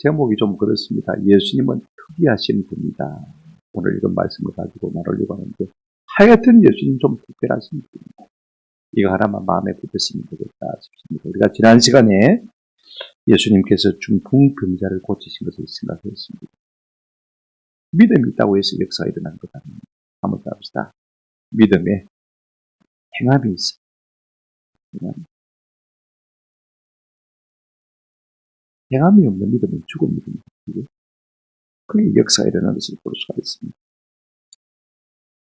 제목이 좀 그렇습니다. 예수님은 특이하신 분이다. 오늘 이런 말씀을 가지고 나누려고 하는데 하여튼 예수님 좀 특별하신 분이다. 이거 하나만 마음에 붙였으면 되겠다 싶습니다. 우리가 지난 시간에 예수님께서 중풍병자를 고치신 것을 생각했습니다. 믿음이 있다고 해서 역사가 일어난 것 아닙니다. 한번 더 합시다. 믿음에 행함이 있어요. 행함이 없는 믿음은 죽은 믿음입니다. 그게 역사가 일어나는 것을 볼 수가 있습니다.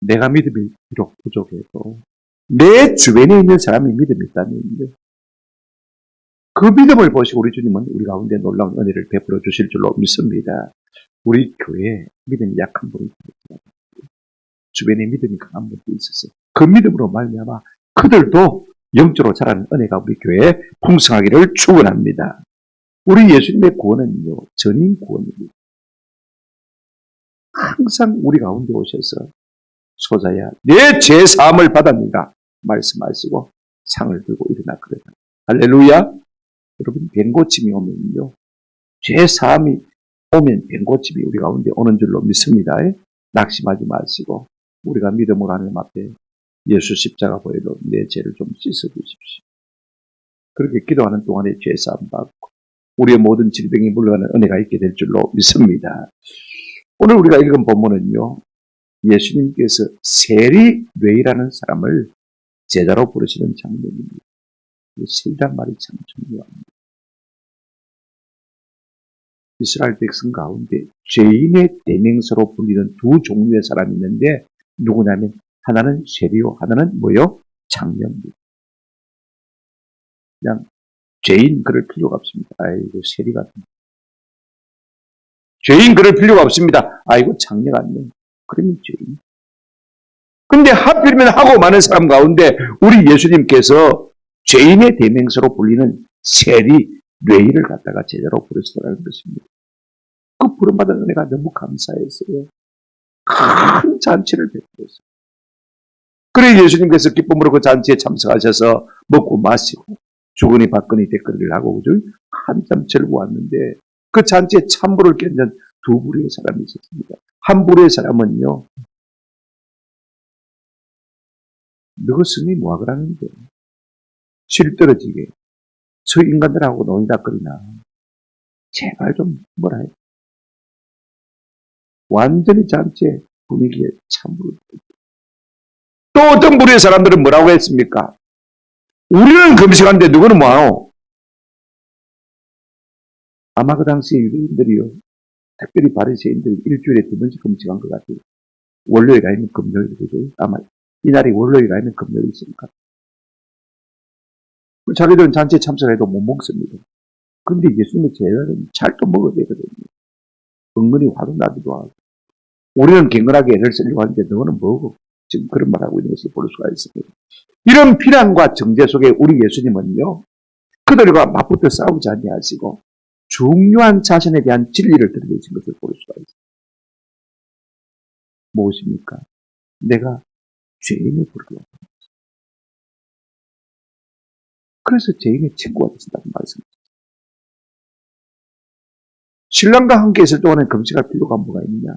내가 믿음이 비록 부족해도 내 주변에 있는 사람이 믿음이 있다면 그 믿음을 보시고 우리 주님은 우리 가운데 놀라운 은혜를 베풀어 주실 줄로 믿습니다. 우리 교회에 믿음이 약한 분이 있습니다. 주변에 믿음이 강한 분들이 있었어요. 그 믿음으로 말미암아 그들도 영적으로 자라는 은혜가 우리 교회에 풍성하기를 축원합니다. 우리 예수님의 구원은요, 전인 구원입니다. 항상 우리 가운데 오셔서 소자야 내 죄사함을 받았는가 말씀하시고 상을 들고 일어나 그래요. 할렐루야. 여러분 병고침이 오면요, 죄사함이 오면 병고침이 우리 가운데 오는 줄로 믿습니다. 낙심하지 마시고 우리가 믿음으로 하나님 앞에 예수 십자가 보혈로 내 죄를 좀 씻어주십시오. 그렇게 기도하는 동안에 죄사함 받고 우리의 모든 질병이 물러가는 은혜가 있게 될 줄로 믿습니다. 오늘 우리가 읽은 본문은요, 예수님께서 세리뇌이라는 사람을 제자로 부르시는 장면입니다. 세리란 말이 참 중요합니다. 이스라엘 백성 가운데 죄인의 대명사로 불리는 두 종류의 사람이 있는데 누구냐면 하나는 세리요, 하나는 뭐요? 장로입니다. 그냥 죄인 그럴 필요가 없습니다. 아이고 세리 같은 죄인 그럴 필요가 없습니다. 아이고 장녀 같네. 그러면 죄인. 근데 하필이면 하고 많은 사람 가운데 우리 예수님께서 죄인의 대명사로 불리는 세리, 뇌이를 갖다가 제자로 부르시더라는 것입니다. 그 부름받은 은혜가 너무 감사했어요. 큰 잔치를 베풀었어요. 그래 예수님께서 기쁨으로 그 잔치에 참석하셔서 먹고 마시고 주거니 받거니 댓글을 하고 한참 즐거웠는데 그 잔치에 찬물을 깼는 두 부류의 사람이 있었습니다. 한 부류의 사람은요, 너가 스님이 뭐하라는데 실 떨어지게 저 인간들하고 논의다거리나 제발 좀 뭐라 해. 완전히 잔치의 분위기에 찬물을 깼죠. 또 어떤 부류의 사람들은 뭐라고 했습니까? 우리는 금식하는데 누구는 뭐하노? 아마 그 당시 유대인들이요, 특별히 바리새인들이 일주일에 2번씩 금식한 것 같아요. 월요일 아니면 금요일, 그죠? 아마 이날이 월요일 아니면 금요일 있으니까. 자기들은 잔치에 참석해도 못 먹습니다. 근데 예수님의 제자는 잘도 먹어야 되거든요. 은근히 화도 나기도 하고. 우리는 갱근하게 애를 쓰려고 하는데 너는 먹어. 지금 그런 말하고 있는 것을 볼 수가 있습니다. 이런 비난과 정죄 속에 우리 예수님은요, 그들과 맞붙어 싸우지 아니하시고 중요한 자신에 대한 진리를 드러내신 것을 볼 수가 있습니다. 무엇입니까? 내가 죄인을 부르러 왔다. 그래서 죄인의 친구가 되신다고 말씀입니다. 신랑과 함께 있을 동안에 금식할 필요가 뭐가 있느냐?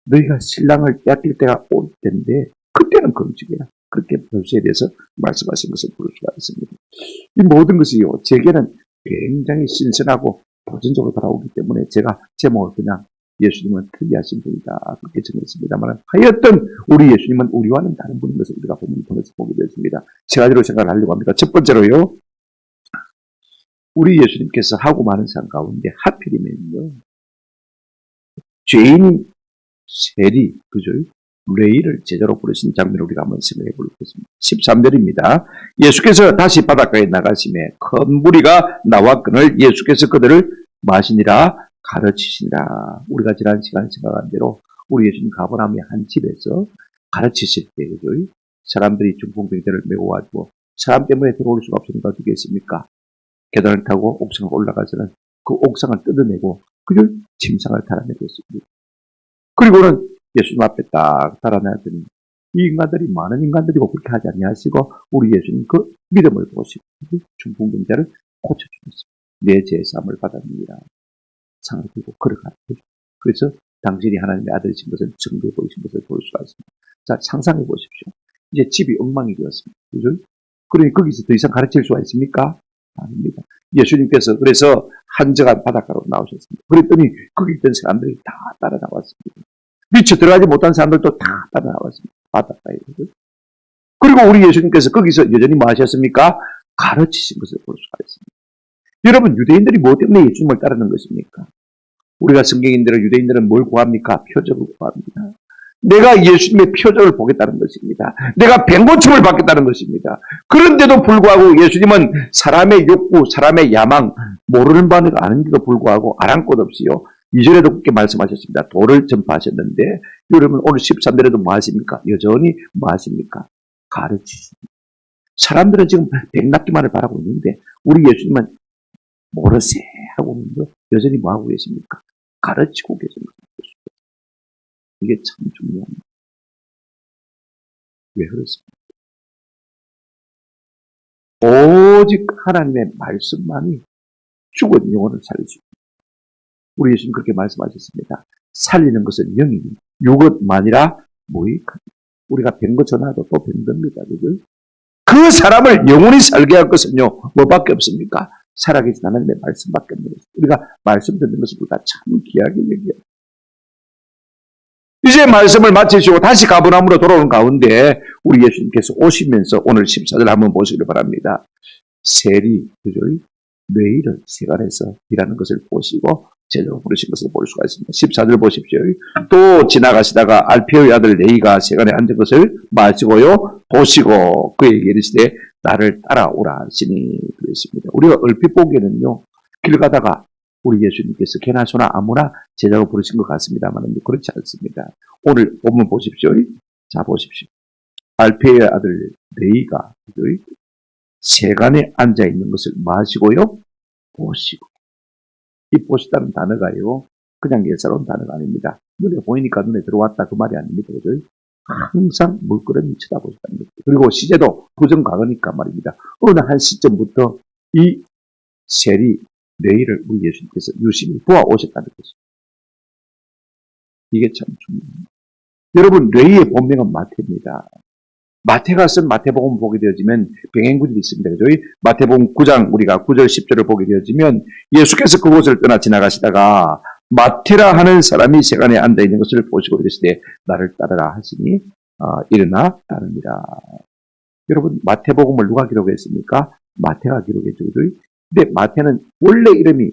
너희가 신랑을 뺏길 때가 올 텐데 그때는 금식이야. 그렇게 별수에 대해서 말씀하신 것을 볼 수가 있습니다. 이 모든 것이요, 제게는 굉장히 신선하고 도전적으로 돌아오기 때문에 제가 제목을 그냥 예수님은 특이하신 분이다 그렇게 정했습니다만, 하여튼 우리 예수님은 우리와는 다른 분인 것을 우리가 본문을 통해서 보게 되었습니다. 세 가지로 생각을 하려고 합니다. 첫 번째로요, 우리 예수님께서 하고 많은 사람 가운데 하필이면요, 죄인이 세리, 그죠? 레이를 제자로 부르신 장면을 우리가 한번 생각해 보겠습니다. 13절입니다. 예수께서 다시 바닷가에 나가심에 큰 무리가 나왔거늘 예수께서 그들을 마시니라 가르치시니라. 우리가 지난 시간에 생각한 대로 우리 예수님 가버나움의 한 집에서 가르치실 때, 그죠? 사람들이 중풍병자를 메고 와주고 사람 때문에 들어올 수가 없으니까 어떻게 했습니까? 계단을 타고 옥상을 올라가서는 그 옥상을 뜯어내고 그걸 침상을 달아내렸습니다. 그리고는 예수님 앞에 딱 달아내더니 이 인간들이 많은 인간들이고 그렇게 하지 아니하시고 우리 예수님 그 믿음을 보시고 중풍병자를 고쳐주셨습니다. 내 죄사함을 받았느니라. 상을 들고 걸어가는 거죠. 그래서 당신이 하나님의 아들이신 것을 증거해 보이신 것을 볼 수가 있습니다. 자, 상상해 보십시오. 이제 집이 엉망이 되었습니다. 그죠? 그러니 거기서 더 이상 가르칠 수가 있습니까? 아닙니다. 예수님께서 그래서 한적한 바닷가로 나오셨습니다. 그랬더니 거기 있던 사람들이 다 따라 나왔습니다. 미처 들어가지 못한 사람들도 다 따라 나왔습니다. 바닷가에. 그리고 우리 예수님께서 거기서 여전히 뭐 하셨습니까? 가르치신 것을 볼 수가 있습니다. 여러분, 유대인들이 뭐 때문에 예수님을 따르는 것입니까? 우리가 성경인들은, 유대인들은 뭘 구합니까? 표적을 구합니다. 내가 예수님의 표적을 보겠다는 것입니다. 내가 병고침을 받겠다는 것입니다. 그런데도 불구하고 예수님은 사람의 욕구, 사람의 야망, 모르는 바는 아는데도 불구하고 아랑곳 없이요. 2절에도 그렇게 말씀하셨습니다. 도를 전파하셨는데, 여러분 오늘 13절에도 뭐 하십니까? 여전히 뭐 하십니까? 가르치십니다. 사람들은 지금 백납기만을 바라고 있는데, 우리 예수님은 모르세 하고 있는데, 여전히 뭐 하고 계십니까? 가르치고 계십니다. 이게 참 중요합니다. 왜 그렇습니까? 오직 하나님의 말씀만이 죽은 영혼을 살리십니다. 우리 예수님 그렇게 말씀하셨습니다. 살리는 것은 영이니 육은만이라 무익하니. 우리가 병거 전화도 또 병듭니다. 그죠? 그 사람을 영원히 살게 할 것은요, 뭐밖에 없습니까? 살아계신 하나님의 말씀밖에 없는 것입니다. 우리가 말씀 듣는 것을 우리가 참 귀하게 여겨요. 이제 말씀을 마치시고 다시 가버나움으로 돌아오는 가운데 우리 예수님께서 오시면서 오늘 14절 한번 보시길 바랍니다. 세리, 그죠? 뇌일을 세간에서 일하는 것을 보시고 제자로 부르신 것을 볼 수가 있습니다. 14절 보십시오. 또 지나가시다가 알피오의 아들 레이가 세간에 앉은 것을 마시고요 보시고 그에게 이르시되 나를 따라오라 하시니 그랬습니다. 우리가 얼핏 보기에는요 길 가다가 우리 예수님께서 개나 소나 아무나 제자로 부르신 것 같습니다만 그렇지 않습니다. 오늘 본문 보십시오. 자 보십시오. 알피오의 아들 레이가 세간에 앉아 있는 것을 마시고요 보시고. 이 보시다는 단어가요 그냥 예사로운 단어가 아닙니다. 눈에 보이니까 눈에 들어왔다 그 말이 아닙니다. 그죠? 항상 물끄러미 쳐다보셨다는 거죠. 그리고 시제도 부정과거니까 말입니다. 어느 한 시점부터 이 세리 뇌일을 우리 예수님께서 유심히 보아오셨다는 것입니다. 이게 참 중요합니다. 여러분 뇌의 본명은 마태입니다. 마태가 쓴 마태복음 보게 되어지면 병행구절이 있습니다. 그죠? 마태복음 9장 우리가 9절 10절을 보게 되어지면 예수께서 그곳을 떠나 지나가시다가 마태라 하는 사람이 세간에 앉아 있는 것을 보시고 이르시되 나를 따르라 하시니 일어나 따릅니다. 여러분 마태복음을 누가 기록했습니까? 마태가 기록했죠. 근데 마태는 원래 이름이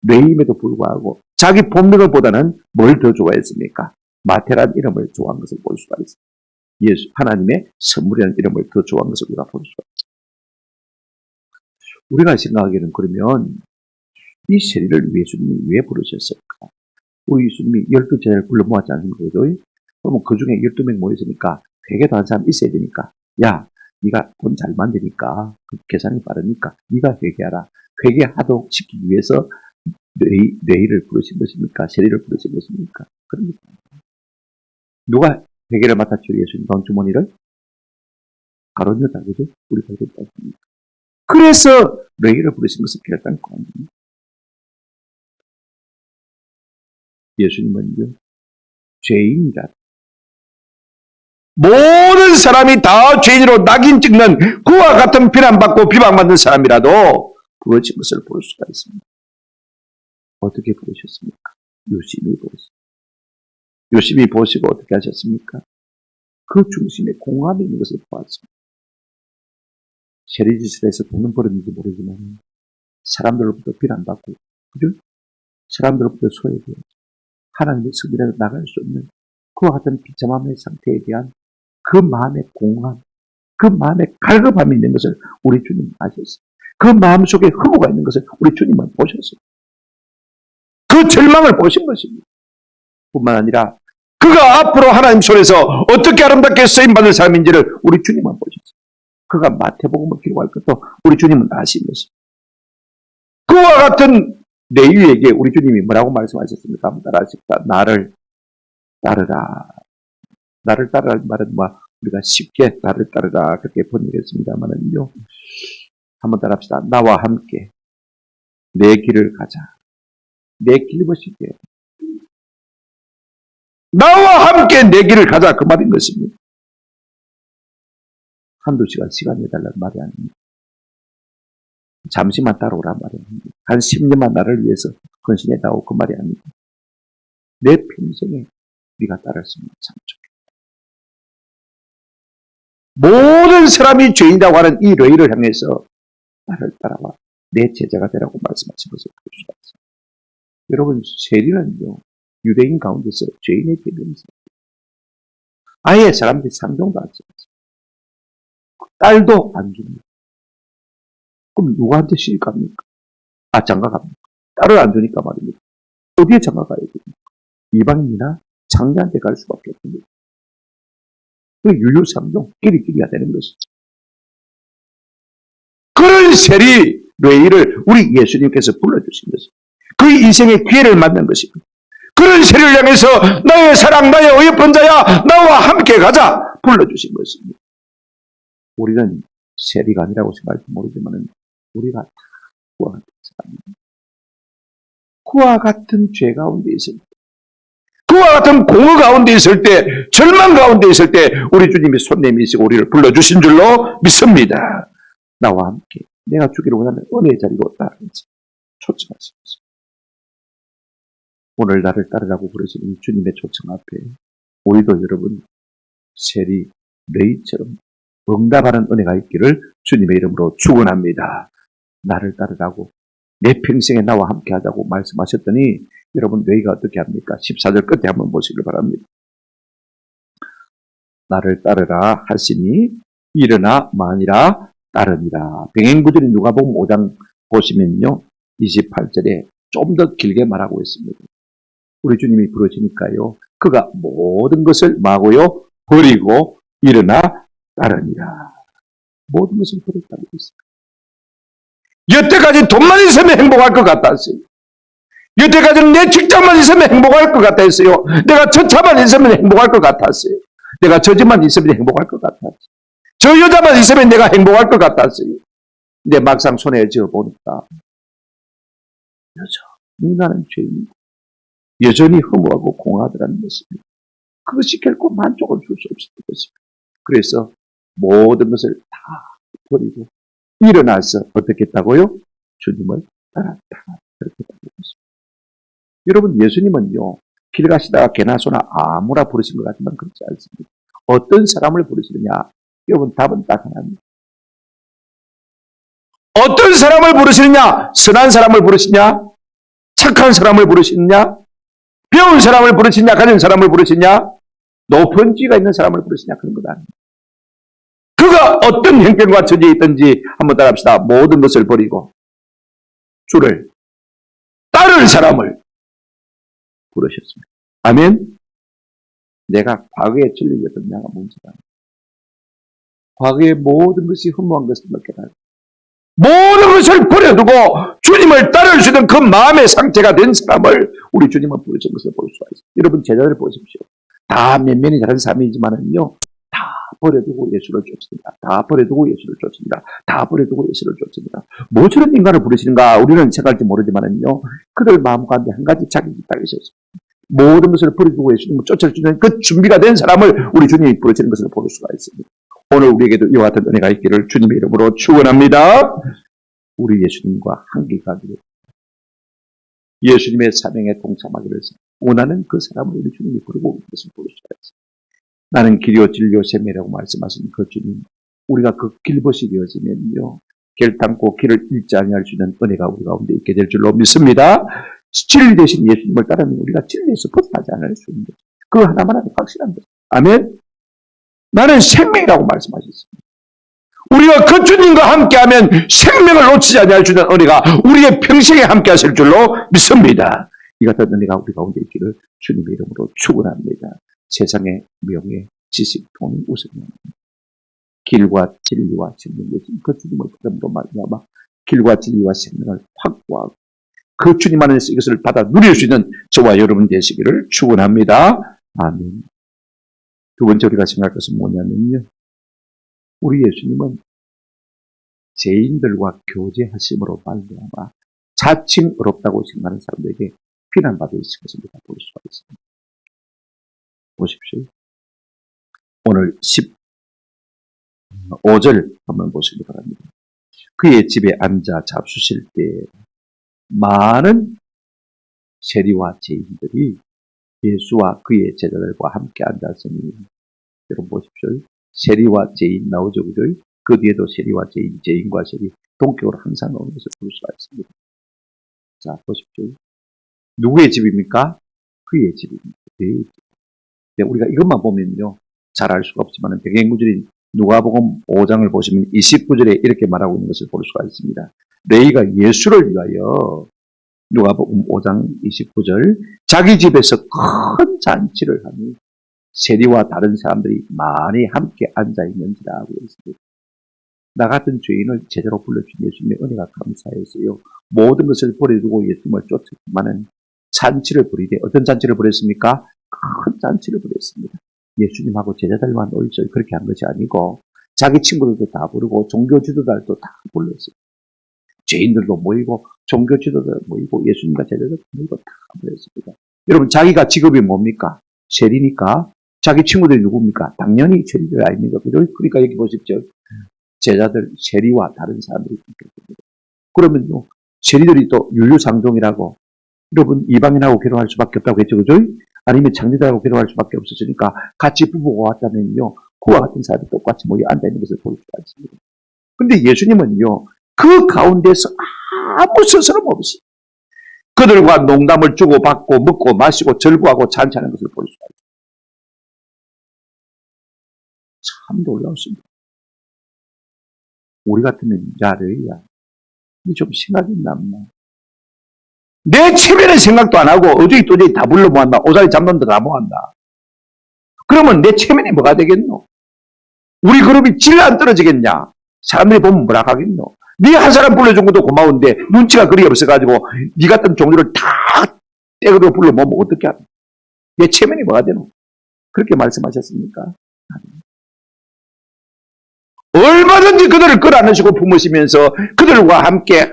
뇌임에도 불구하고 자기 본명을 보다는 뭘 더 좋아했습니까? 마태란 이름을 좋아한 것을 볼 수가 있습니다. 예수 하나님의 선물이라는 이름을 더 좋아한 것을 우리가 볼 수가 있습니다. 우리가 생각하기에는 그러면 이 세리를 예수님이 왜 부르셨을까? 우리 예수님이 12제자를 불러 모았지 않습니까? 그러면 그 중에 12명 모였으니까 회개도 한 사람 있어야 되니까 야 네가 돈 잘 만드니까 그 계산이 빠르니까 네가 회개하라. 회개하도록 시키기 위해서 뇌일을 부르신 것입니까? 세리를 부르신 것입니까? 그럽니까? 누가 회개를 맡았죠? 예수님 돈 주머니를? 가론 유다, 그죠? 우리가 그랬지 않습니까? 그래서 뇌일을 부르신 것은 결단코 아닙니다. 예수님은요, 죄인이라. 모든 사람이 다 죄인으로 낙인 찍는 그와 같은 비난받고 비방받는 사람이라도 부르신 것을 볼 수가 있습니다. 어떻게 부르셨습니까? 유심히 보셨습니다. 유심히 보시고 어떻게 하셨습니까? 그 중심에 공감이 있는 것을 보았습니다. 세리짓을 해서 돈은 벌었는지 모르지만 사람들로부터 비난받고 그죠? 사람들로부터 소외되어 하나님의 승리에서 나갈 수 없는 그와 같은 비참함의 상태에 대한 그 마음의 공감, 그 마음의 갈급함이 있는 것을 우리 주님 아셨어요. 그 마음속에 흠모가 있는 것을 우리 주님은 보셨어요. 그 절망을 보신 것입니다. 뿐만 아니라 그가 앞으로 하나님 손에서 어떻게 아름답게 쓰임받을 사람인지를 우리 주님은 보셨어요. 그가 마태복음을 기록할 것도 우리 주님은 아신 것입니다. 그와 같은 레위에게 우리 주님이 뭐라고 말씀하셨습니까? 한번 따라하십시다. 나를 따르라. 나를 따르라는 말은 우리가 쉽게 나를 따르라 그렇게 번역했습니다만은요. 한번 따라합시다. 나와 함께 내 길을 가자. 내 길벗이게 나와 함께 내 길을 가자 그 말인 것입니다. 한두 시간 내달라는 말이 아닙니다. 잠시만 따라오란 말이 아닙니다. 한 10년만 나를 위해서 헌신해다오 그 말이 아닙니다. 내 평생에 네가 따랐으면 참 좋겠다. 모든 사람이 죄인이라고 하는 이 레이를 향해서 나를 따라와 내 제자가 되라고 말씀하신 것을 볼 수가 있습니다. 여러분, 세리는요, 유대인 가운데서 죄인의 대변이죠. 아예 사람들이 상종도 하지 않습니다. 딸도 안 줍니다. 그럼 누구한테 시집 갑니까? 장가 갑니까? 딸을 안 주니까 말입니다. 어디에 장가 가야 됩니까? 이방인이나 장자한테 갈 수밖에 없습니다. 그 유유상종, 끼리끼리가 되는 것이죠. 그런 세리 레이를 우리 예수님께서 불러주신 것입니다. 그 인생의 기회를 만난 것입니다. 그런 세리를 향해서 나의 사랑, 나의 어여쁜 자야, 나와 함께 가자 불러주신 것입니다. 우리는 세리가 아니라고 생각할지 모르지만 우리가 다 그와 같은 사람입니다. 그와 같은 죄 가운데 있을 때, 그와 같은 공허 가운데 있을 때, 절망 가운데 있을 때 우리 주님이 손 내미시고 우리를 불러주신 줄로 믿습니다. 나와 함께 내가 주기로 원하는 은혜의 자리로 따르면서 초청하십시오. 오늘 나를 따르라고 부르시는 주님의 초청 앞에 우리도 여러분 세리 레이처럼 응답하는 은혜가 있기를 주님의 이름으로 축원합니다. 나를 따르라고 내 평생에 나와 함께 하자고 말씀하셨더니 여러분 레이가 어떻게 합니까? 14절 끝에 한번 보시길 바랍니다. 나를 따르라 하시니 일어나 마니라 따르니라. 병행구절이 누가복음 5장 보시면요 28절에 좀 더 길게 말하고 있습니다. 우리 주님이 부르시니까요 그가 모든 것을 마고요 버리고 일어나 따르니라. 모든 것을 버렸다고 했습니다. 여태까지 돈만 있으면 행복할 것 같았어요. 여태까지는 내 직장만 있으면 행복할 것 같았어요. 내가 저 차만 있으면 행복할 것 같았어요. 내가 저 집만 있으면 행복할 것 같았어요. 저 여자만 있으면 내가 행복할 것 같았어요. 근데 막상 손에 쥐어보니까 여전히 나는 죄인이고 여전히 허무하고 공허하더라는 것입니다. 그것이 결코 만족을 줄 수 없을 것입니다. 그래서 모든 것을 다 버리고 일어나서 어떻게 했다고요? 주님을 따랐다. 그렇게 했다고 했습니다. 여러분 예수님은요 길 가시다가 개나소나 아무나 부르신 것 같지만 그렇지 않습니다. 어떤 사람을 부르시느냐? 여러분 답은 딱 하나입니다. 어떤 사람을 부르시느냐? 선한 사람을 부르시냐? 착한 사람을 부르시느냐? 배운 사람을 부르시냐? 가진 사람을 부르시냐? 높은 지위가 있는 사람을 부르시냐? 그런 것 아닙니다. 그가 어떤 형편과 처지에 있든지 한번 따라합시다. 모든 것을 버리고 주를 따를 사람을 부르셨습니다. 아멘. 내가 과거에 진리였던 내가 뭔지다. 과거의 모든 것이 허무한 것을 깨달고 모든 것을 버려두고 주님을 따를 수 있는 그 마음의 상태가 된 사람을 우리 주님은 부르신 것을 볼 수가 있습니다. 여러분 제자들 보십시오. 다 면면이 다른 삶이지만은요. 다 버려두고 예수를 쫓습니다. 다 버려두고 예수를 쫓습니다. 다 버려두고 예수를 쫓습니다. 뭐 저런 인간을 부르시는가 우리는 생각할지 모르지만은요. 그들 마음 가운데 한 가지 자격이 딱 있었습니다. 모든 것을 버리고 예수님을 쫓아주는 그 준비가 된 사람을 우리 주님이 부르시는 것을 볼 수가 있습니다. 오늘 우리에게도 이와 같은 은혜가 있기를 주님의 이름으로 축원합니다. 우리 예수님과 함께 가기를 예수님의 사명에 동참하기를 원하는 그 사람을 우리 주님이 부르고 있는 것을 볼 수가 있습니다. 나는 길이요 진리요 생명이라고 말씀하신 그 주님 우리가 그 길벗이 되어지면요 결단코 길을 잃지 아니할 수 있는 은혜가 우리 가운데 있게 될 줄로 믿습니다. 진리 대신 예수님을 따르면 우리가 진리에서 벗어나지 않을 수 있는 것. 그 하나만 하면 확실한 것. 아멘. 나는 생명이라고 말씀하셨습니다. 우리가 그 주님과 함께하면 생명을 놓치지 않을 수 있는 은혜가 우리의 평생에 함께 하실 줄로 믿습니다. 이 같은 은혜가 우리 가운데 있기를 주님의 이름으로 축원합니다. 세상의 명예, 지식, 돈이 우선입니다. 길과 진리와 생명 되신 그 주님을 그름으로 말미암아 길과 진리와 생명을 확보하고 그 주님 안에서 이것을 받아 누릴 수 있는 저와 여러분 되시기를 축원합니다. 아멘. 두 번째 우리가 생각할 것은 뭐냐면요. 우리 예수님은 죄인들과 교제하심으로 말미암아 자칭 어렵다고 생각하는 사람들에게 비난받을 것을 우리가 볼 수가 있습니다. 보십시오. 오늘 15절 한번 보시기 바랍니다. 그의 집에 앉아 잡수실 때 많은 세리와 죄인들이 예수와 그의 제자들과 함께 앉았으니, 여러분 보십시오. 세리와 죄인 나오죠, 그죠? 그 뒤에도 세리와 죄인, 죄인과 세리 동격으로 항상 나오는 것을 볼 수가 있습니다. 자, 보십시오. 누구의 집입니까? 그의 집입니다. 그의 집. 우리가 이것만 보면요, 잘 알 수가 없지만 배경구절인 누가복음 5장을 보시면 29절에 이렇게 말하고 있는 것을 볼 수가 있습니다. 레위가 예수를 위하여 누가복음 5장 29절 자기 집에서 큰 잔치를 하니 세리와 다른 사람들이 많이 함께 앉아있는지라 하고 있습니다. 나 같은 죄인을 제대로 불러준 예수님의 은혜가 감사해서요, 모든 것을 버려두고 예수님을 쫓았지만은 잔치를 벌이되, 어떤 잔치를 벌였습니까? 큰 잔치를 벌였습니다. 예수님하고 제자들만 올서 그렇게 한 것이 아니고 자기 친구들도 다 부르고 종교 지도자들도 다 불렀어요. 죄인들도 모이고 종교 지도자들 모이고 예수님과 제자들 모이고 다 불렀습니다. 여러분, 자기가 직업이 뭡니까? 세리니까 자기 친구들이 누굽니까? 당연히 세리들 아닙니까? 그러니까 여기 보십시오. 제자들, 세리와 다른 사람들이 있습니다. 그러면요, 세리들이 또 윤류상종이라고, 여러분 이방인하고 결혼할 수밖에 없다고 했죠, 그죠? 아니면 장자들하고 결혼할 수밖에 없었으니까 같이 부부가 왔다면요, 그와 같은 사람이 똑같이 모여 앉아있는 것을 볼 수가 있습니다. 근데 예수님은요, 그 가운데서 아무 스스럼 없이 그들과 농담을 주고받고 먹고 마시고 절구하고 잔치하는 것을 볼 수가 있습니다. 참 놀라웠습니다. 우리 같으면, 야, 레위야, 니 좀 심하게 남나. 내 체면의 생각도 안 하고 어저기 도저히 다 불러 모았나, 오자리 잡는다 다 모았나. 그러면 내 체면이 뭐가 되겠노? 우리 그룹이 질 안 떨어지겠냐? 사람들이 보면 뭐라 하겠노? 네 한 사람 불러준 것도 고마운데 눈치가 그리 없어가지고 네 같은 종류를 다 떼그로 불러 모으면 어떻게 하노? 내 체면이 뭐가 되노? 그렇게 말씀하셨습니까? 얼마든지 그들을 끌어안으시고 품으시면서 그들과 함께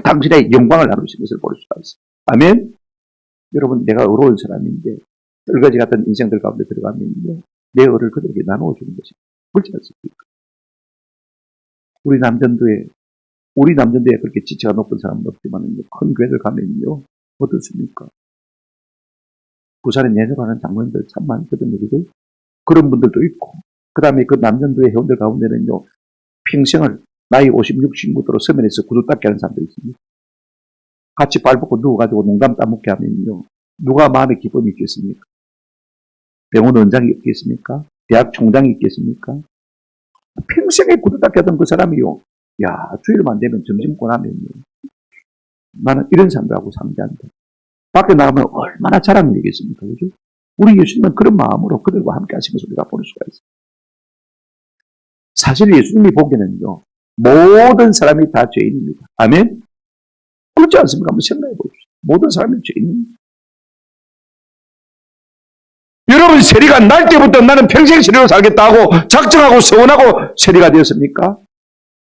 당신의 영광을 나누신 것을 볼 수가 있습니다. 아멘. 여러분, 내가 어려운 사람인데 떨거지 같은 인생들 가운데 들어가면요, 내 의를 그들에게 나누어 주는 것이 그렇지 않습니까? 우리 남전도에 그렇게 지체가 높은 사람은 없지만 큰 교회들 가면요, 어떻습니까? 부산에 내려가는 장로님들 참 많거든요. 그런 분들도 있고, 그 다음에 그 남전도의 회원들 가운데는요, 평생을 나이 50, 60부터로 서면에서 구두 닦게 하는 사람도 있습니다. 같이 발벗고 누워가지고 농담 따먹게 하면요, 누가 마음에 기쁨이 있겠습니까? 병원 원장이 있겠습니까? 대학 총장이 있겠습니까? 평생에 구두 닦게 하던 그 사람이요, 야, 주일만 되면 점심 먹고 나면요, 나는 이런 사람들하고 상대한다. 밖에 나가면 얼마나 자랑이 되겠습니까? 그죠? 우리 예수님은 그런 마음으로 그들과 함께 하신 것을 우리가 볼 수가 있습니다. 사실 예수님이 보기에는요, 모든 사람이 다 죄인입니다. 아멘? 그렇지 않습니까? 한번 생각해 보십시오. 모든 사람이 죄인입니다. 여러분, 세리가 날 때부터 나는 평생 세리로 살겠다고 작정하고 서원하고 세리가 되었습니까?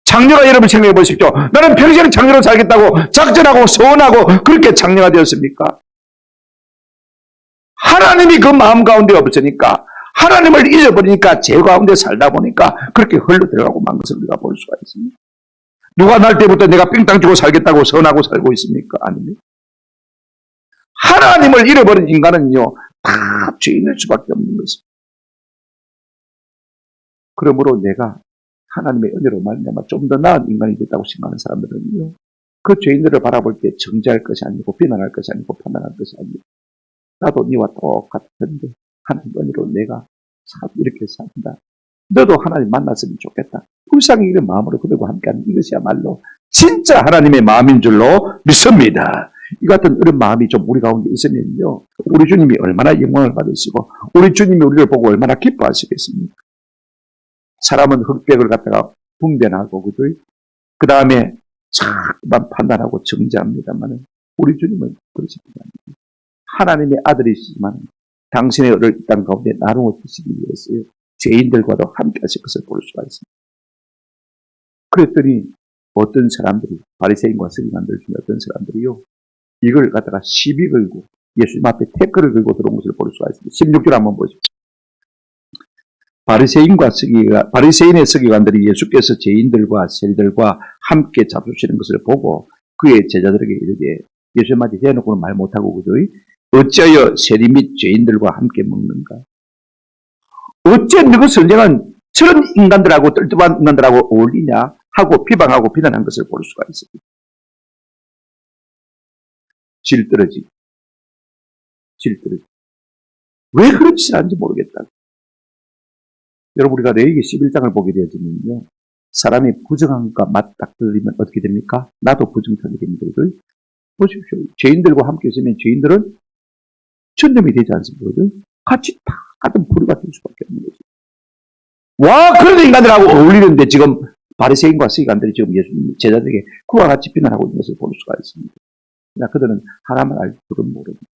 장녀가 여러분 생각해 보십시오. 나는 평생 장녀로 살겠다고 작정하고 서원하고 그렇게 장녀가 되었습니까? 하나님이 그 마음 가운데 없으니까, 하나님을 잊어버리니까, 죄 가운데 살다 보니까 그렇게 흘러 들어가고 만 것을 우리가 볼 수가 있습니다. 누가 날 때부터 내가 삥땅 주고 살겠다고 선하고 살고 있습니까? 아닙니다. 하나님을 잃어버린 인간은요, 다 죄인일 수밖에 없는 것입니다. 그러므로 내가 하나님의 은혜로 말미암아 좀 더 나은 인간이 됐다고 생각하는 사람들은요, 그 죄인들을 바라볼 때 정죄할 것이 아니고 비난할 것이 아니고 판단할 것이 아니고, 나도 니와 똑같은데 하나님 은혜로 내가 이렇게 산다. 너도 하나님 만났으면 좋겠다. 불쌍히 이런 마음으로 그들과 함께하는 이것이야말로 진짜 하나님의 마음인 줄로 믿습니다. 이 같은 이런 마음이 좀 우리 가운데 있으면요, 우리 주님이 얼마나 영광을 받으시고 우리 주님이 우리를 보고 얼마나 기뻐하시겠습니까? 사람은 흑백을 갖다가 분별하고 그 다음에 자꾸만 판단하고 정죄합니다만 우리 주님은 그렇지 않습니다. 하나님의 아들이시지만 당신의 의를 이 땅 가운데 나누어 주시기 위해서요, 죄인들과도 함께 하실 것을 볼 수가 있습니다. 그랬더니 어떤 사람들이, 바리새인과 서기관들 중에 어떤 사람들이요, 이걸 갖다가 시비 걸고 예수님 앞에 태클을 걸고 들어온 것을 볼 수가 있습니다. 16절 한번 보십시오. 바리새인의 서기관들이 예수께서 죄인들과 세리들과 함께 잡수시는 것을 보고 그의 제자들에게 이르되, 예수님한테 대놓고는 말 못하고 그죠? 어찌하여 세리 및 죄인들과 함께 먹는가? 어째 너그 선생은 저런 인간들하고 뜰뜰한 인간들하고 어울리냐 하고 비방하고 비난한 것을 볼 수가 있습니다. 질 떨어지고. 왜 그런 짓을 하는지 모르겠다. 여러분, 우리가 레위기 11장을 보게 되어지면요, 사람이 부정한 것과 맞닥뜨리면 어떻게 됩니까? 나도 부정하게 됩니다. 보십시오. 죄인들과 함께 있으면 죄인들은 천점이 되지 않습니까? 같이 다 같은 부류가 될 수밖에 없는 거죠. 와, 그런 인간들하고 어울리는데 지금 바리새인과 서기관들이 지금 예수님 제자들에게 그와 같이 비난하고 있는 것을 볼 수가 있습니다. 그러나 그들은 하나만 알 줄은 모릅니다.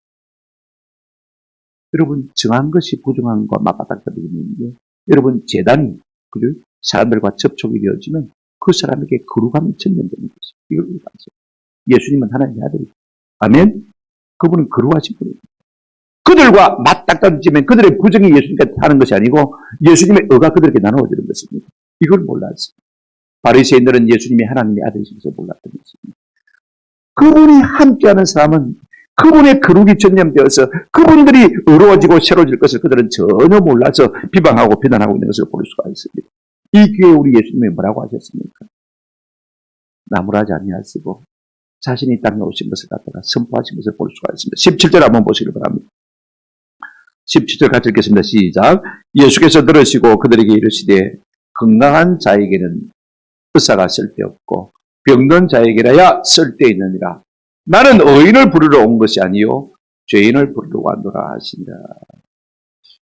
여러분, 정한 것이 부정한 것과 맞닥뜨리면요, 여러분, 재단이 그죠? 사람들과 접촉이 되어지면 그 사람에게 거룩함이 전염되는 것이죠. 이걸 우리가 아죠. 예수님은 하나님의 아들이죠. 아멘? 그분은 거룩하신 분이에요. 그들과 맞닥뜨리면 그들의 부정이 예수님께 하는 것이 아니고 예수님의 의가 그들에게 나누어지는 것입니다. 이걸 몰랐어요. 바리새인들은 예수님이 하나님의 아들이셔서 몰랐던 것입니다. 그분이 함께하는 사람은 그분의 거룩이 전념되어서 그분들이 의로워지고 새로워질 것을 그들은 전혀 몰라서 비방하고 비난하고 있는 것을 볼 수가 있습니다. 이 기회에 우리 예수님이 뭐라고 하셨습니까? 나무라지 아니하시고 자신이 땅에 오신 것을 갖다가 선포하신 것을 볼 수가 있습니다. 17절 한번 보시기 바랍니다. 17절 같이 읽겠습니다. 시작. 예수께서 들으시고 그들에게 이르시되, 건강한 자에게는 의사가 쓸데없고 병든 자에게라야 쓸데있느니라. 나는 의인을 부르러 온 것이 아니요 죄인을 부르러 왔노라 하시니라.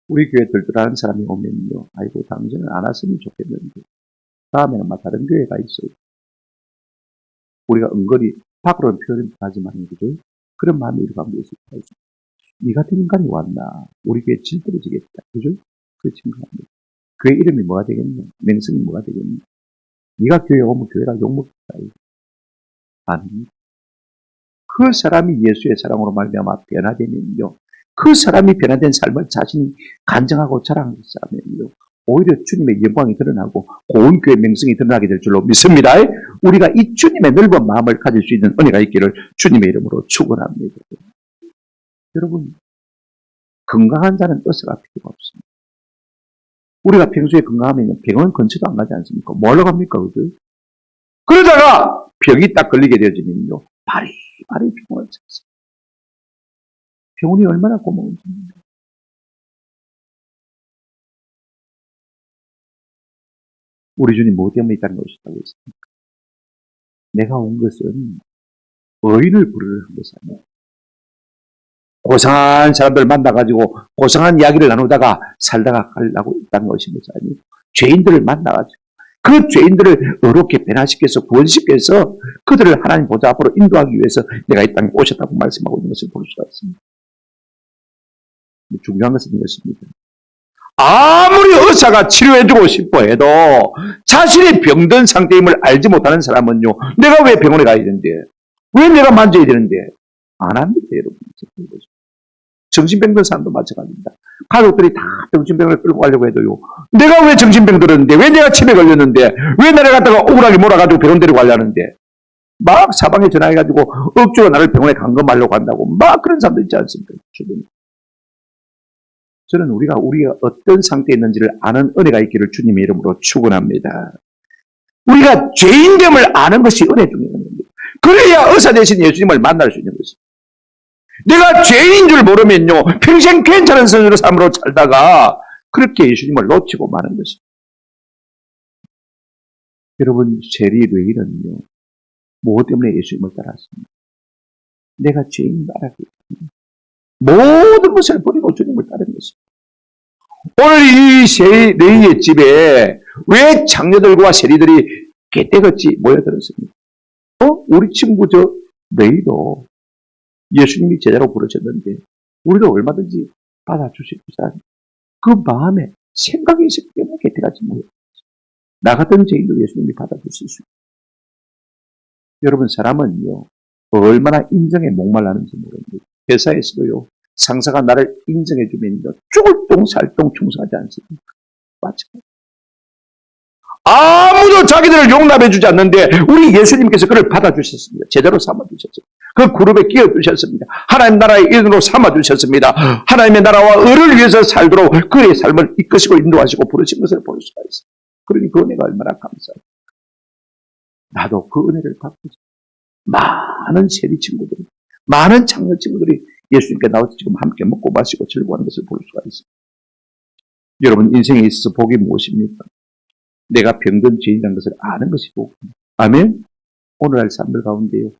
우리 교회 들들하는 사람이 오면요, 아이고 당신은 안 왔으면 좋겠는데 다음에는 막 다른 교회가 있어요. 우리가 은근히 밖으로는 표현을 하지만 그죠? 그런 마음이 우리 가운데 있을 수가 있어요. 이 같은 인간이 왔나? 우리 교회 질 떨어지겠다. 그죠? 그렇지 않습니다. 교회 이름이 뭐가 되겠냐? 명성이 뭐가 되겠냐? 네가 교회 오면 교회가 욕먹겠다. 아닙니다. 그 사람이 예수의 사랑으로 말미암아 변화되면요, 그 사람이 변화된 삶을 자신이 간증하고 자랑하면요, 오히려 주님의 영광이 드러나고 고운 교회 명성이 드러나게 될 줄로 믿습니다. 우리가 이 주님의 넓은 마음을 가질 수 있는 은혜가 있기를 주님의 이름으로 축원합니다. 여러분, 건강한 자는 의사가 필요가 없습니다. 우리가 평소에 건강하면 병원 근처도 안 가지 않습니까? 뭐하러 갑니까? 그죠? 그러다가 병이 딱 걸리게 되어지면요, 바리 병원을 찾습니다. 병원이 얼마나 고마운지. 우리 주님 뭐 때문에 이 땅에 오셨다고 했습니까? 내가 온 것은 의인을 부르러 한 것이 아니야. 고상한 사람들 만나가지고 고상한 이야기를 나누다가 살다가 가려고 이 땅에 오신 것이 아니고 죄인들을 만나가지고 그 죄인들을 의롭게 변화시켜서 구원시켜서 그들을 하나님 보좌 앞으로 인도하기 위해서 내가 이 땅에 오셨다고 말씀하고 있는 것을 볼 수가 있습니다. 중요한 것은 이것입니다. 아무리 의사가 치료해주고 싶어 해도 자신이 병든 상태임을 알지 못하는 사람은요, 내가 왜 병원에 가야 되는데, 왜 내가 만져야 되는데, 안 합니다, 여러분. 정신병 든 사람도 마찬가지입니다. 가족들이 다 정신병을 끌고 가려고 해도요, 내가 왜 정신병 들었는데, 왜 내가 치매 걸렸는데, 왜 나를 갖다가 억울하게 몰아가지고 병원 데리고 가려는데, 막 사방에 전화해가지고 억지로 나를 병원에 감금하려고 한다고, 막 그런 사람도 있지 않습니까? 주변에. 저는 우리가 어떤 상태에 있는지를 아는 은혜가 있기를 주님의 이름으로 축원합니다. 우리가 죄인됨을 아는 것이 은혜 중에 은혜입니다. 그래야 의사 대신 예수님을 만날 수 있는 것입니다. 내가 죄인인 줄 모르면요, 평생 괜찮은 삶으로 살다가 그렇게 예수님을 놓치고 마는 것입니다. 여러분, 세리 레위는요, 무엇 때문에 예수님을 따랐습니까? 내가 죄인인 줄 알았기 때문에 모든 것을 버리고 주님을 따른 것입니다. 오늘 이 레위의 집에 왜 장녀들과 세리들이 개떼같이 모여들었습니까? 우리 친구 레위도 예수님이 제자로 부르셨는데 우리도 얼마든지 받아주실 줄 그 마음에 생각이 있기 때문에 개떼같이 모여들었어요. 나 같은 죄인도 예수님이 받아주실 수 있어요. 여러분, 사람은요, 얼마나 인정에 목말라는지 모릅니다. 회사에서도요, 상사가 나를 인정해주면 죽을 똥 살똥 충성하지 않습니까? 맞죠? 아무도 자기들을 용납해주지 않는데 우리 예수님께서 그를 받아주셨습니다. 제대로 삼아주셨습니다. 그 그룹에 끼워주셨습니다. 하나님 나라의 일원으로 삼아주셨습니다. 하나님의 나라와 을을 위해서 살도록 그의 삶을 이끄시고 인도하시고 부르신 것을 볼 수가 있습니다. 그러니 그 은혜가 얼마나 감사해요. 나도 그 은혜를 받고 많은 세리 친구들이, 많은 창녀 친구들이 예수님께 나와서 지금 함께 먹고 마시고 즐거워하는 것을 볼 수가 있습니다. 여러분 인생에 있어서 복이 무엇입니까? 내가 병든 죄인이라는 것을 아는 것이 복입니다. 아멘? 오늘날 삶들 가운데요,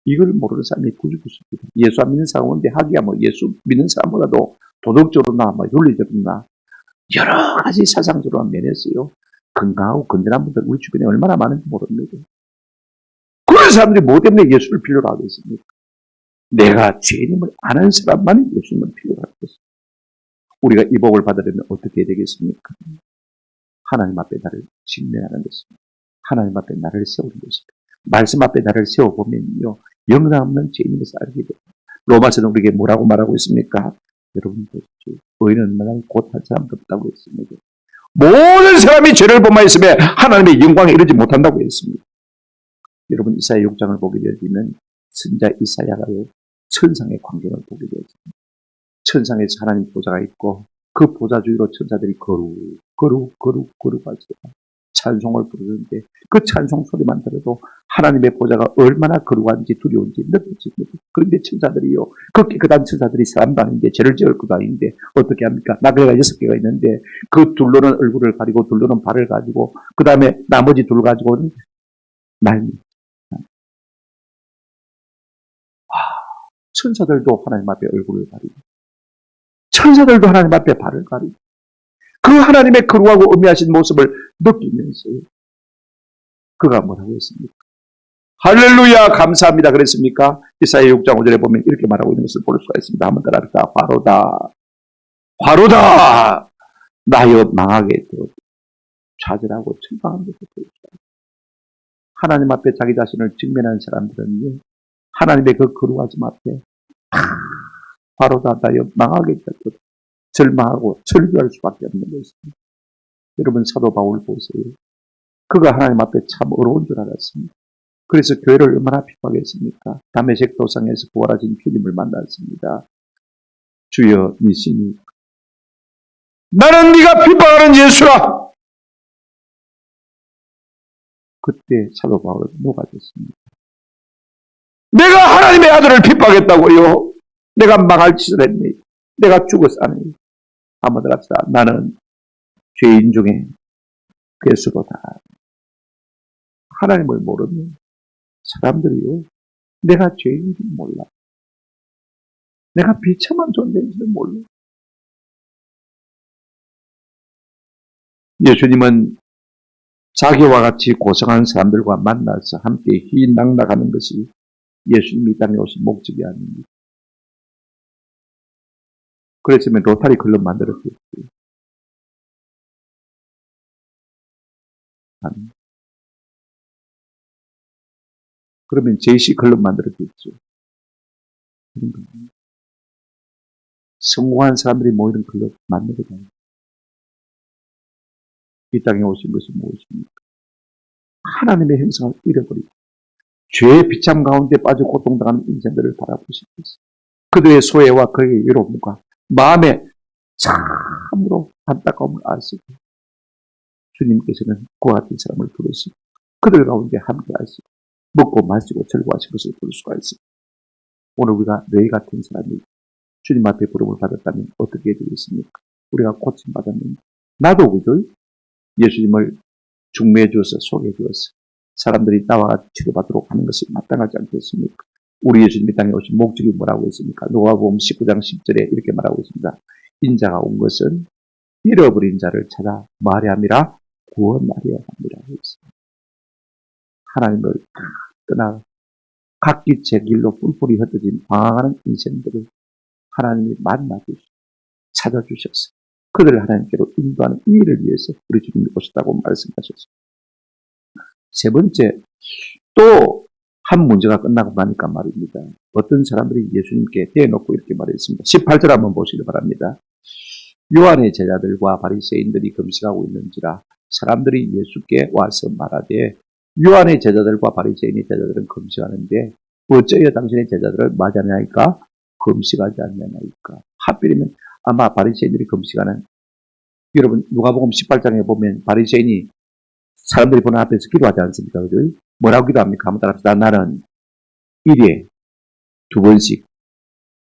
이걸 모르는 사람이 부족했습니다. 예수 안 믿는 사람 가운데 하기야 예수 믿는 사람보다도 도덕적으로나 윤리적으로나 여러 가지 사상적으로 면에서요, 건강하고 건전한 분들 우리 주변에 얼마나 많은지 모릅니다. 그런 사람들이 뭐 때문에 예수를 필요로 하고 있습니까? 내가 죄인임을 아는 사람만 예수님을 필요로 하고 있습니다. 우리가 이 복을 받으려면 어떻게 해야 되겠습니까? 하나님 앞에 나를 직면하는 것입니다. 하나님 앞에 나를 세우는 것입니다. 말씀 앞에 나를 세워보면요, 영광 없는 죄인임을 알게 됩니다. 로마서는 우리에게 뭐라고 말하고 있습니까? 여러분 보십시오. 의인은 얼마나 곧한 사람도 없다고 했습니다. 모든 사람이 죄를 범하였으며 하나님의 영광에 이르지 못한다고 했습니다. 여러분 이사야 6장을 보게 되면 선자 이사야가요, 천상의 광경을 보게 되었습니다. 천상에서 하나님 보좌가 있고 그 보좌 주위로 천사들이 거룩하시다 찬송을 부르는데 그 찬송 소리만 들어도 하나님의 보좌가 얼마나 거룩한지 두려운지 느껴집니다. 그런데 천사들이요, 그 깨끗한 천사들이 사람도 아닌데 죄를 지을 것도 아닌데 어떻게 합니까? 나그네가 6개가 있는데 그 둘로는 얼굴을 가리고 둘로는 발을 가지고 그 다음에 나머지 둘 가지고는 날입니다. 천사들도 하나님 앞에 얼굴을 가리고 천사들도 하나님 앞에 발을 가리고 그 하나님의 거룩하고 엄미하신 모습을 느끼면서 그가 뭐라고 했습니까? 할렐루야 감사합니다 그랬습니까? 이사야 6장 5절에 보면 이렇게 말하고 있는 것을 볼 수가 있습니다. 한번 따라합시다. 화로다 나여 망하게 되어 좌절하고 절망한 것을 볼 수가 있습니다. 하나님 앞에 자기 자신을 직면한 사람들은요, 하나님의 그 거룩하심 앞에 화로다 나여 망하게 되어 절망하고 절규할 수밖에 없는 것입니다. 여러분 사도 바울 보세요. 그가 하나님 앞에 참 어려운 줄 알았습니다. 그래서 교회를 얼마나 핍박했습니까? 다메섹 도상에서 부활하신 주님을 만났습니다. 주여 믿습니까? 나는 네가 핍박하는 예수라. 그때 사도 바울은 녹아졌습니다. 내가 하나님의 아들을 핍박했다고요. 내가 망할 짓을 했니? 내가 죽었사니. 한번 더 갑시다. 나는 죄인 중에 괴수로다. 하나님을 모르면 사람들이요, 내가 죄인인지 몰라. 내가 비참한 존재인지도 몰라. 예수님은 자기와 같이 고생하는 사람들과 만나서 함께 희낙락하는 것이 예수님이 이 땅에 오신 목적이 아닙니다. 그랬으면 로타리 클럽 만들었겠어요. 그러면 JC 클럽 만들었겠죠. 성공한 사람들이 모이는 클럽 만들어요. 이 땅에 오신 것이 무엇입니까? 하나님의 형상을 잃어버리고 죄의 비참 가운데 빠져 고통당하는 인생들을 바라보시겠어요. 그들의 소외와 그의 외로움과 마음에 참으로 안타까움을 아시고 주님께서는 그와 같은 사람을 부르시고 그들 가운데 함께 하시고 먹고 마시고 즐거워하신 것을 볼 수가 있습니다. 오늘 우리가 너희 같은 사람이 주님 앞에 부름을 받았다면 어떻게 해야 되겠습니까? 우리가 고침받았는데 나도 그죠? 예수님을 중매해 주어서 소개해 주어서 사람들이 나와 같이 치료받도록 하는 것이 마땅하지 않겠습니까? 우리 예수님이 땅에 오신 목적이 뭐라고 했습니까? 누가복음 19장 10절에 이렇게 말하고 있습니다. 인자가 온 것은 잃어버린 자를 찾아 말해 함이라 구원하려 함이라 했습니다. 하나님을 떠나 각기 제 길로 뿔뿔이 흩어진 방황하는 인생들을 하나님이 만나주시고 찾아주셨어요. 그들을 하나님께로 인도하는 이 일을 위해서 우리 주님이 오셨다고 말씀하셨습니다. 세 번째, 또 한 문제가 끝나고 나니까 말입니다. 어떤 사람들이 예수님께 대놓고 이렇게 말했습니다. 18절 한번 보시기 바랍니다. 요한의 제자들과 바리새인들이 금식하고 있는지라 사람들이 예수께 와서 말하되 요한의 제자들과 바리새인의 제자들은 금식하는데 어쩌여 당신의 제자들을 맞이하냐니까 금식하지 않냐니까. 하필이면 아마 바리새인들이 금식하는, 여러분 누가복음 18장에 보면 바리새인이 사람들이 보는 앞에서 기도하지 않습니까? 그죠? 뭐라고 기도합니까? 한번 따라합시다. 나는 일에 2번씩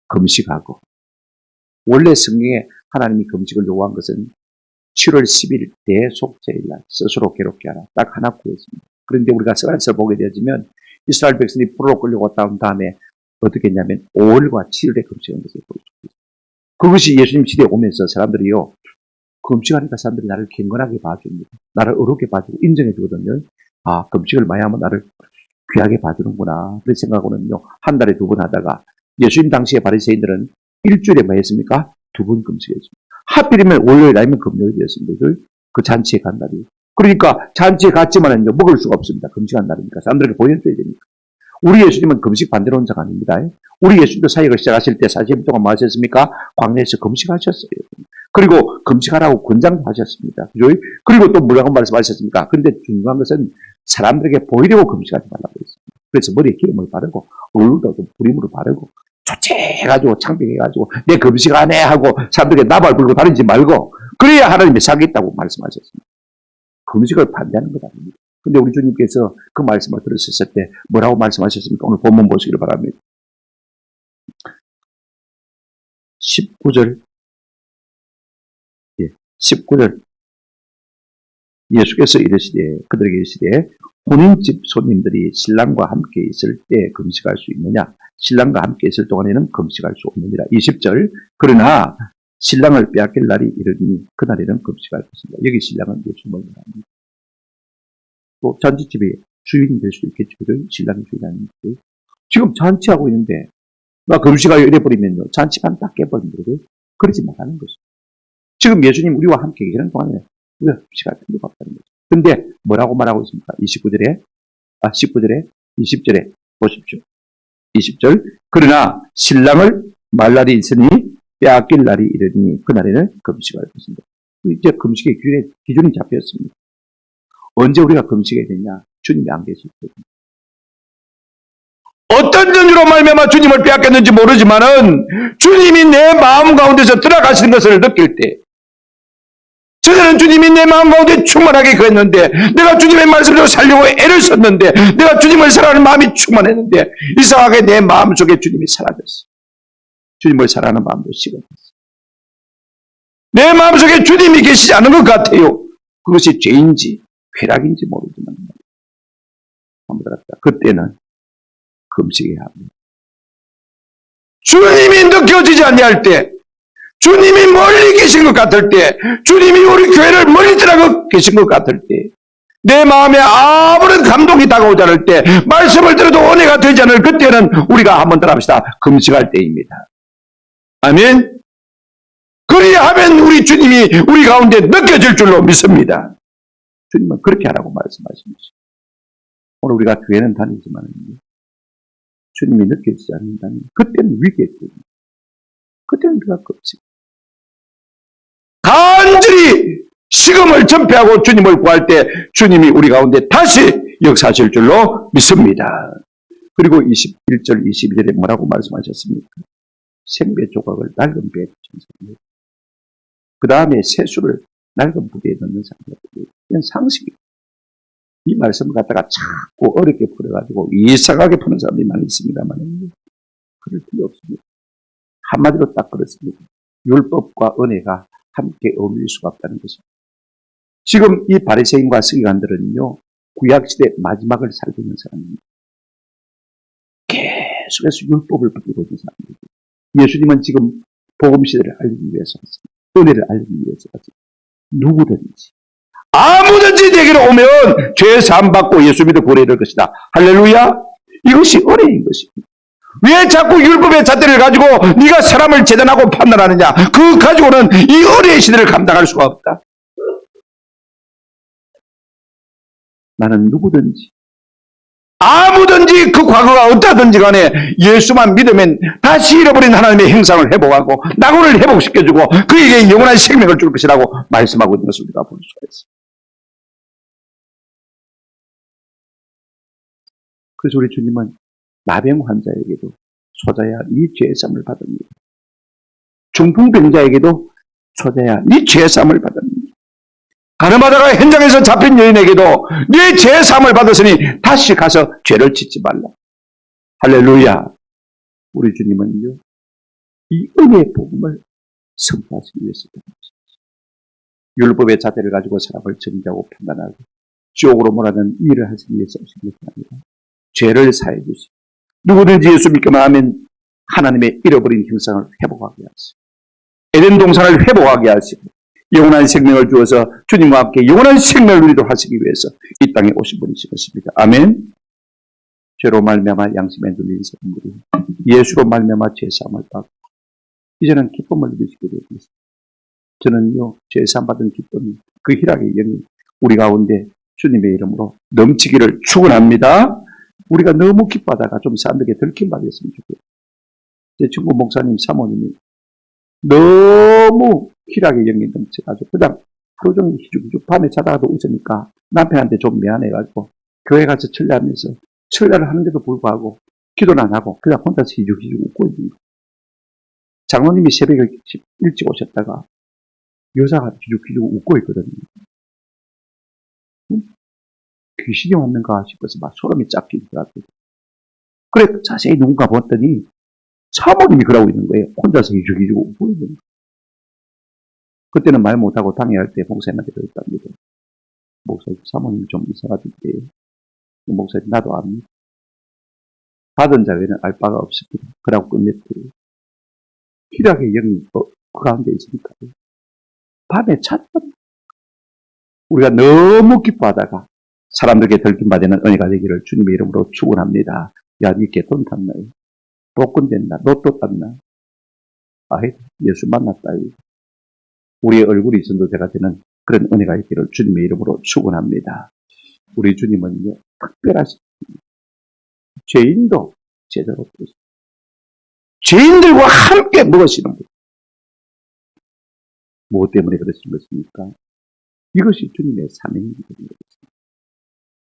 금식하고. 원래 성경에 하나님이 금식을 요구한 것은 7월 10일 대속죄일날 스스로 괴롭게 하라. 딱 하나 구했습니다. 그런데 우리가 스가랴서를 보게 되어지면 이스라엘 백성이 포로로 끌려고 나온 다음에 어떻게 했냐면 5월과 7일에 금식한 것을 보여줍니다. 그것이 예수님 시대에 오면서 사람들이요, 금식하니까 사람들이 나를 경건하게 봐줍니다. 나를 어렵게 봐주고 인정해 주거든요. 아, 금식을 많이 하면 나를 귀하게 봐주는구나. 그렇게 생각하고는요, 한 달에 2번 하다가 예수님 당시에 바리새인들은 일주일에 뭐 했습니까? 2번 금식했습니다. 하필이면 월요일 아니면 금요일이었습니다. 그 잔치에 간 날이. 그러니까 잔치에 갔지만은요, 먹을 수가 없습니다. 금식한 날이니까. 사람들에게 보여줘야 되니까. 우리 예수님은 금식 반대로 온 자가 아닙니다. 우리 예수님도 사역을 시작하실 때 40일 동안 뭐 하셨습니까? 광야에서 금식하셨어요. 그리고 금식하라고 권장도 하셨습니다. 그리고 또 뭐라고 말씀하셨습니까? 그런데 중요한 것은 사람들에게 보이려고 금식하지 말라고 했습니다. 그래서 머리에 기름을 바르고 얼굴도 부림으로 바르고 초췌해가지고 창백해가지고 내 금식 안 해 하고 사람들에게 나발 불고 다니지 말고 그래야 하나님이 사겠다고 말씀하셨습니다. 금식을 반대하는 것 아닙니다. 근데 우리 주님께서 그 말씀을 들으셨을 때 뭐라고 말씀하셨습니까? 오늘 본문 보시기를 바랍니다. 19절 19절 예수께서 이르시되 그들에게 이르시되 혼인집 손님들이 신랑과 함께 있을 때 금식할 수 있느냐? 신랑과 함께 있을 동안에는 금식할 수 없느니라. 20절 그러나 신랑을 빼앗길 날이 이르니 그날에는 금식할 것입니다. 여기 신랑은 예수님을 말합니다. 또 잔치집에 주인이 될 수도 있겠죠. 신랑이 주인이 아니니까. 지금 잔치하고 있는데 나 금식하여 이래버리면요, 잔치만 딱 깨버립니다. 그러지 말라는 것이죠. 지금 예수님 우리와 함께 계시는 동안에 우리가 금식할 필요가 없다는 거죠. 근데 뭐라고 말하고 있습니까? 19절에 20절에 보십시오. 20절 그러나 신랑을 말 날이 있으니 빼앗길 날이 이르니 그날에는 금식할 것입니다. 이제 금식의 기준이 잡혔습니다. 언제 우리가 금식해야 되냐? 주님이 안 계실 때. 어떤 전유로 말미암아 주님을 빼앗겼는지 모르지만은 주님이 내 마음 가운데서 들어가시는 것을 느낄 때, 저는 주님이 내 마음 가운데 충만하게 그랬는데, 내가 주님의 말씀대로 살려고 애를 썼는데, 내가 주님을 사랑하는 마음이 충만했는데 이상하게 내 마음속에 주님이 사라졌어. 주님을 사랑하는 마음도 식어졌어. 내 마음속에 주님이 계시지 않은 것 같아요. 그것이 죄인지 쾌락인지 모르지만 그때는 금식해야 합니다. 주님이 느껴지지 않냐 때, 주님이 멀리 계신 것 같을 때, 주님이 우리 교회를 멀리 떠나고 계신 것 같을 때, 내 마음에 아무런 감동이 다가오지 않을 때, 말씀을 들어도 은혜가 되지 않을 그때는 우리가 한번 따라합시다. 금식할 때입니다. 아멘. 그리하면 우리 주님이 우리 가운데 느껴질 줄로 믿습니다. 주님은 그렇게 하라고 말씀하십니다. 오늘 우리가 교회는 다니지만 주님이 느껴지지 않는다면 그때는 위기였거든요. 그때는 우리가 금식. 간절히 식음을 전폐하고 주님을 구할 때 주님이 우리 가운데 다시 역사하실 줄로 믿습니다. 그리고 21절 22절에 뭐라고 말씀하셨습니까? 생배 조각을 낡은 배에 붙였습니다. 그 다음에 세수를 낡은 부대에 넣는 사람들. 이건 상식이에요. 이 말씀을 갖다가 자꾸 어렵게 풀어가지고 이상하게 푸는 사람들이 많이 있습니다만 그럴 필요 없습니다. 한마디로 딱 그렇습니다. 율법과 은혜가 함께 어울릴 수가 없다는 것입니다. 지금 이 바리새인과 서기관들은요, 구약시대 마지막을 살고 있는 사람입니다. 계속해서 율법을 붙들고 있는 사람입니다. 예수님은 지금 복음시대를 알리기 위해서 왔습니다. 은혜를 알리기 위해서 왔습니다. 누구든지 아무든지 내게로 오면 죄 사함 받고 예수 믿어 구원을 것이다. 할렐루야. 이것이 은혜인 것입니다. 왜 자꾸 율법의 잣대를 가지고 네가 사람을 재단하고 판단하느냐? 그 가지고는 이 은혜의 시대를 감당할 수가 없다. 나는 누구든지 아무든지 그 과거가 어떠든지 간에 예수만 믿으면 다시 잃어버린 하나님의 형상을 회복하고 낙원을 회복시켜주고 그에게 영원한 생명을 줄 것이라고 말씀하고 있는 것을 우리가 볼 수가 있습니다. 그래서 우리 주님은 나병 환자에게도 소자야 네 죄사함을 받습니다. 중풍병자에게도 소자야 네 죄사함을 받습니다. 가늠하다가 현장에서 잡힌 여인에게도 네 죄사함을 받았으니 다시 가서 죄를 짓지 말라. 할렐루야. 우리 주님은요 이 은혜의 복음을 선포하시기 위해서 율법의 자세를 가지고 사람을 정죄하고 판단하고 지옥으로 몰아넣는 일을 하시기 위해서 오신 것이 아니라 죄를 사해 주시고 누구든지 예수 믿기만 하면 하나님의 잃어버린 형상을 회복하게 하시고 에덴 동산을 회복하게 하시고 영원한 생명을 주어서 주님과 함께 영원한 생명을 누리도록 하시기 위해서 이 땅에 오신 분이신 것입니다. 아멘. 죄로 말미암아 양심에 눌린 사람들이 예수로 말미암아 죄사함을 받고 이제는 기쁨을 누리시게 되었습니다. 저는요 죄사함 받은 기쁨이 그 희락의 영이 우리 가운데 주님의 이름으로 넘치기를 축원합니다. 우리가 너무 기뻐하다가 좀 사람들에게 들킴 받았으면 좋겠어요. 제 친구 목사님 사모님이 너무 희락의 영이 넘쳐가지고 그냥 하루 종일 희죽희죽 밤에 자다가도 웃으니까 남편한테 좀 미안해가지고 교회 가서 철례하면서 철례를 하는데도 불구하고 기도는 안 하고 그냥 혼자서 희죽희죽 웃고 있는 거예요. 장로님이 새벽에 일찍 오셨다가 여자가 희죽희죽 웃고 있거든요. 귀신이 왔는가 싶어서 막 소름이 쫙 끼더라고요. 그래 자세히 누군가 봤더니 사모님이 그러고 있는 거예요. 혼자서 희죽희죽 웃고 있는 거예요. 그때는 말 못하고 당회할 때 목사님한테 그랬답니다. 목사님 사모님 좀 이상하던데요. 목사님 나도 압니다. 받은 자에는 알 바가 없습니다. 그러고 끝냈더니 희락의 영이 그 가운데 있으니까요. 밤에 찾던 우리가 너무 기뻐하다가 사람들에게 들킴받는 은혜가 되기를 주님의 이름으로 축원합니다. 야, 니 개돈 탔나요? 복권 된다. 로또 땄나? 아이, 예수 만났다. 우리의 얼굴이 선도제가 되는 그런 은혜가 있기를 주님의 이름으로 축원합니다. 우리 주님은요, 특별하신 죄인도 제대로 부르시고 죄인들과 함께 먹으시는 분. 무엇 때문에 그러신 것입니까? 이것이 주님의 사명이기 때문에 그렇습니다.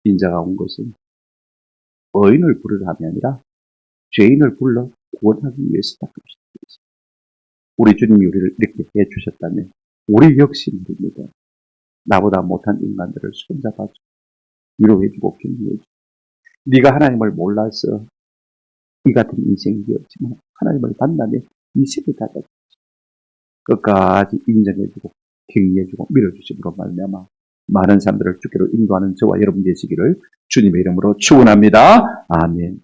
인자가 온 것은 의인을 부르려 함이 아니라 죄인을 불러 구원하기 위해서다. 우리 주님이 우리를 이렇게 해주셨다면 우리 역시 누굽니다. 나보다 못한 인간들을 손잡아주고 위로해주고 격려해주고 네가 하나님을 몰라서 이 같은 인생이 되었지만 하나님을 만나면 인생이 달라졌지. 끝까지 인정해주고 격려해주고 밀어주심으로 말미암아 많은 사람들을 주께로 인도하는 저와 여러분 되시기를 주님의 이름으로 축원합니다. 아멘.